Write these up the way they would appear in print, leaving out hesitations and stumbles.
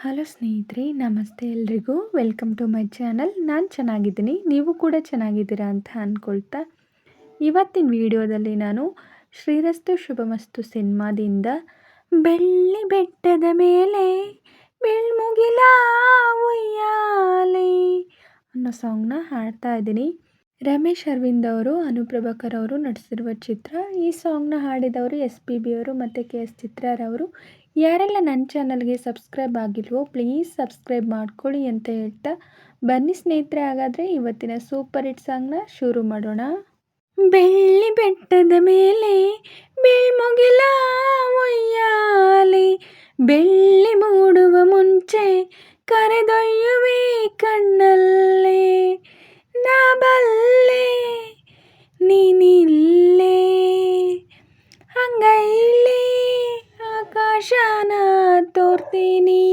Hello ಸ್ನೇಹಿತರೆ, ನಮಸ್ತೆ ಎಲ್ರಿಗೂ. Welcome to my channel. ನಾನು ಚೆನ್ನಾಗಿದ್ದೀನಿ, ನೀವು ಕೂಡ ಚೆನ್ನಾಗಿದ್ದೀರಾ ಅಂತ ಅಂದ್ಕೊಳ್ತಾ ಇವತ್ತಿನ ವಿಡಿಯೋದಲ್ಲಿ ನಾನು ಶ್ರೀರಸ್ತು ಶುಭಮಸ್ತು ಸಿನಿಮಾದಿಂದ ಬೆಳ್ಳಿ ಬೆಟ್ಟದ ಮೇಲೆ ಬೆಳ್ಮುಗಿಲ ಉಯ್ಯಾಲೆ ಅನ್ನೋ ಸಾಂಗ್ನ ಹಾಡ್ತಾ ಇದ್ದೀನಿ. ರಮೇಶ್ ಅರವಿಂದ್ ಅವರು, ಅನುಪ್ರಭಾಕರ್ ಅವರು ನಟಿಸಿರುವ ಚಿತ್ರ. ಈ ಸಾಂಗ್ನ ಹಾಡಿದವರು SPB ಅವರು ಮತ್ತು KS ಚಿತ್ರರವರು. ಯಾರೆಲ್ಲ ನನ್ನ ಚಾನಲ್ಗೆ ಸಬ್ಸ್ಕ್ರೈಬ್ ಆಗಿಲ್ವೋ ಪ್ಲೀಸ್ ಸಬ್ಸ್ಕ್ರೈಬ್ ಮಾಡ್ಕೊಳ್ಳಿ ಅಂತ ಹೇಳ್ತಾ ಬನ್ನಿ ಸ್ನೇಹಿತರೆ, ಹಾಗಾದರೆ ಇವತ್ತಿನ ಸೂಪರ್ ಹಿಟ್ ಸಾಂಗ್ನ ಶುರು ಮಾಡೋಣ. ಬೆಳ್ಳಿ ಬೆಟ್ಟದ ಮೇಲೆ ಬೆಳ್ಮುಗಿಲ ಉಯ್ಯಾಲೆ, ಬೆಳ್ಳಿ ಮೂಡುವ ಮುಂಚೆ ಕರೆದೊಯ್ಯುವೆ ಕಣ್ಣಲ್ಲೇ, ನಾ ಬಲ್ಲೆ ನೀನಿಲ್ಲೇ, ಅಂಗೈಲಿ ಆಕಾಶನ ತೋರ್ತೀನಿ,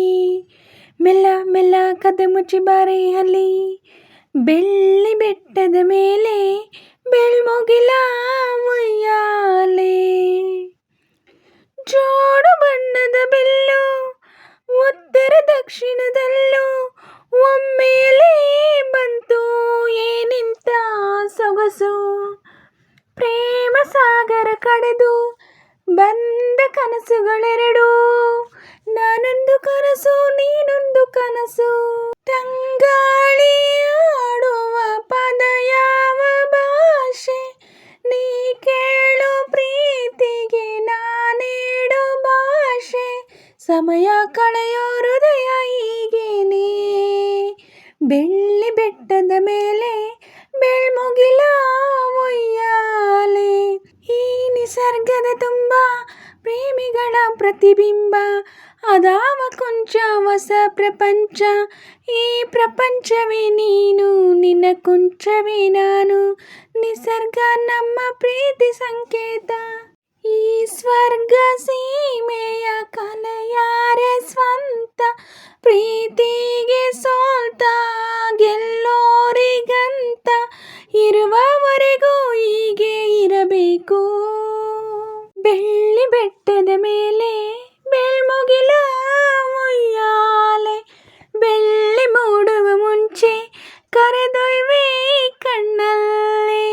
ಮೆಲ್ಲ ಮೆಲ್ಲ ಕದೆ ಮುಚ್ಚಿ ಬಾರೆ ಅಲ್ಲಿ, ಬೆಳ್ಳಿ ಬೆಟ್ಟದ ಮೇಲೆ ಬೆಳ್ಮುಗಿಲ ಉಯ್ಯಾಲೆ. ಜೋಡು ಬಣ್ಣದ ಬಿಲ್ಲು ಉತ್ತರ ದಕ್ಷಿಣದಲ್ಲೂ ಒಮ್ಮೆಲೇ ಬಂತು ಏನಿಂತ ಸೊಗಸು, ಪ್ರೇಮ ಸಾಗರ ಕಡೆದು ಬಂದ ಕನಸುಗಳೆರಡು, ನಾನೊಂದು ಕನಸು ನೀನೊಂದು ಕನಸು, ತಂಗಾಳಿ ಆಡುವ ಪದ ಯಾವ ಭಾಷೆ, ನೀ ಕೇಳೋ ಪ್ರೀತಿಗೆ ನಾನೇಡೋ ಭಾಷೆ, ಸಮಯ ಕಳೆಯೋ ಹೃದಯ ಹೀಗೇನೆ, ಬೆಳ್ಳಿ ಬೆಟ್ಟದ ಮೇಲೆ ಬೆಳ್ಮುಗಿಲ ಉಯ್ಯಾಲೆ. ಈ ನಿಸರ್ಗದ ತುಂಬ ಪ್ರೇಮಿಗಳ ಪ್ರತಿಬಿಂಬ, ಅದಾವ ಕೊಂಚ ಹೊಸ ಪ್ರಪಂಚ, ಈ ಪ್ರಪಂಚವೇ ನೀನು ನಿನ್ನ ಕುಂಚವೇ ನಾನು, ನಿಸರ್ಗ ನಮ್ಮ ಪ್ರೀತಿ ಸಂಕೇತ, ಈ ಸ್ವರ್ಗ ಸೀಮೆಯ ಕಲೆಯಾರೆ ಸ್ವಂತ, ಪ್ರೀತಿಗೆ ಸೋಲ್ತ ಗೆಲ್ಲೋರಿಗಂತ, ಇರುವವರೆಗೂ ಹೀಗೆ ಇರಬೇಕು, ಬೆಳ್ಳಿ ಬೆಟ್ಟದ ಮೇಲೆ ಬೆಳ್ಮುಗಿಲ ಉಯ್ಯಾಲೆ, ಬೆಳ್ಳಿ ಮೂಡುವ ಮುಂಚೆ ಕರೆದೊಯ್ಯುವೆ ಕಣ್ಣಲ್ಲೇ,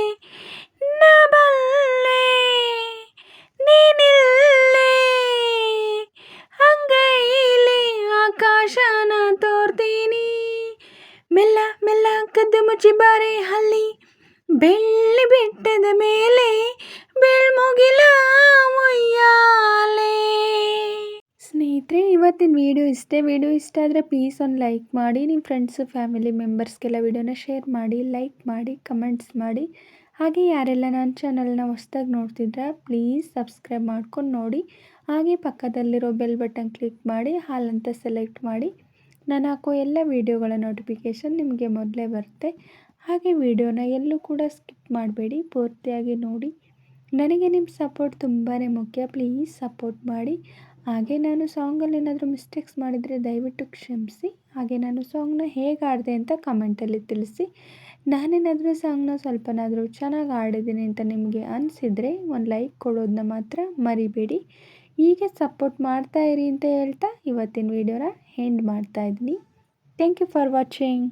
ನಾ ಬಲ್ಲೆ ನೀನಿಲ್ಲೇ, ಅಂಗೈಲಿ ಆಕಾಶನ ತೋರ್ತೀನಿ, ಮೆಲ್ಲ ಮೆಲ್ಲ ಕದ್ದು ಮುಚ್ಚಿ ಬಾರೆ ಅಲ್ಲಿ, ಬೆಳ್ಳಿ ಬೆಟ್ಟದ ಮೇಲೆ ಬೆಳ್ಮುಗಿಲ ಉಯ್ಯಾಲೆ. ಸ್ನೇಹಿತರೆ, ಇವತ್ತಿನ ವಿಡಿಯೋ ಇಷ್ಟೇ. ವಿಡಿಯೋ ಇಷ್ಟ ಆದರೆ ಪ್ಲೀಸ್ ಒಂದು ಲೈಕ್ ಮಾಡಿ, ನಿಮ್ಮ ಫ್ರೆಂಡ್ಸು ಫ್ಯಾಮಿಲಿ ಮೆಂಬರ್ಸ್ಗೆಲ್ಲ ವಿಡಿಯೋನ ಶೇರ್ ಮಾಡಿ, ಲೈಕ್ ಮಾಡಿ, ಕಮೆಂಟ್ಸ್ ಮಾಡಿ. ಹಾಗೆ ಯಾರೆಲ್ಲ ನನ್ನ ಚಾನಲ್ನ ಹೊಸ್ದಾಗಿ ನೋಡ್ತಿದ್ರೆ ಪ್ಲೀಸ್ ಸಬ್ಸ್ಕ್ರೈಬ್ ಮಾಡ್ಕೊಂಡು ನೋಡಿ. ಹಾಗೆ ಪಕ್ಕದಲ್ಲಿರೋ ಬೆಲ್ ಬಟನ್ ಕ್ಲಿಕ್ ಮಾಡಿ ಹಾಲ್ ಅಂತ ಸೆಲೆಕ್ಟ್ ಮಾಡಿ, ನಾನು ಹಾಕೋ ಎಲ್ಲ ವೀಡಿಯೋಗಳ ನೋಟಿಫಿಕೇಷನ್ ನಿಮಗೆ ಮೊದಲೇ ಬರುತ್ತೆ. ಹಾಗೆ ವಿಡಿಯೋನ ಎಲ್ಲೂ ಕೂಡ ಸ್ಕಿಪ್ ಮಾಡಬೇಡಿ, ಪೂರ್ತಿಯಾಗಿ ನೋಡಿ. ನನಗೆ ನಿಮ್ಮ ಸಪೋರ್ಟ್ ತುಂಬಾ ಮುಖ್ಯ, ಪ್ಲೀಸ್ ಸಪೋರ್ಟ್ ಮಾಡಿ. ಹಾಗೆ ನಾನು ಸಾಂಗಲ್ಲಿ ಏನಾದರೂ ಮಿಸ್ಟೇಕ್ಸ್ ಮಾಡಿದರೆ ದಯವಿಟ್ಟು ಕ್ಷಮಿಸಿ. ಹಾಗೆ ನಾನು ಸಾಂಗ್ನ ಹೇಗೆ ಹಾಡಿದೆ ಅಂತ ಕಮೆಂಟಲ್ಲಿ ತಿಳಿಸಿ. ನಾನೇನಾದರೂ ಸಾಂಗ್ನ ಸ್ವಲ್ಪನಾದರೂ ಚೆನ್ನಾಗಿ ಹಾಡಿದ್ದೀನಿ ಅಂತ ನಿಮಗೆ ಅನಿಸಿದರೆ ಒಂದು ಲೈಕ್ ಕೊಡೋದನ್ನ ಮಾತ್ರ ಮರಿಬೇಡಿ. ಹೀಗೆ ಸಪೋರ್ಟ್ ಮಾಡ್ತಾಯಿರಿ ಅಂತ ಹೇಳ್ತಾ ಇವತ್ತಿನ ವಿಡಿಯೋನ ಎಂಡ್ ಮಾಡ್ತಾಯಿದ್ದೀನಿ. Thank you for watching.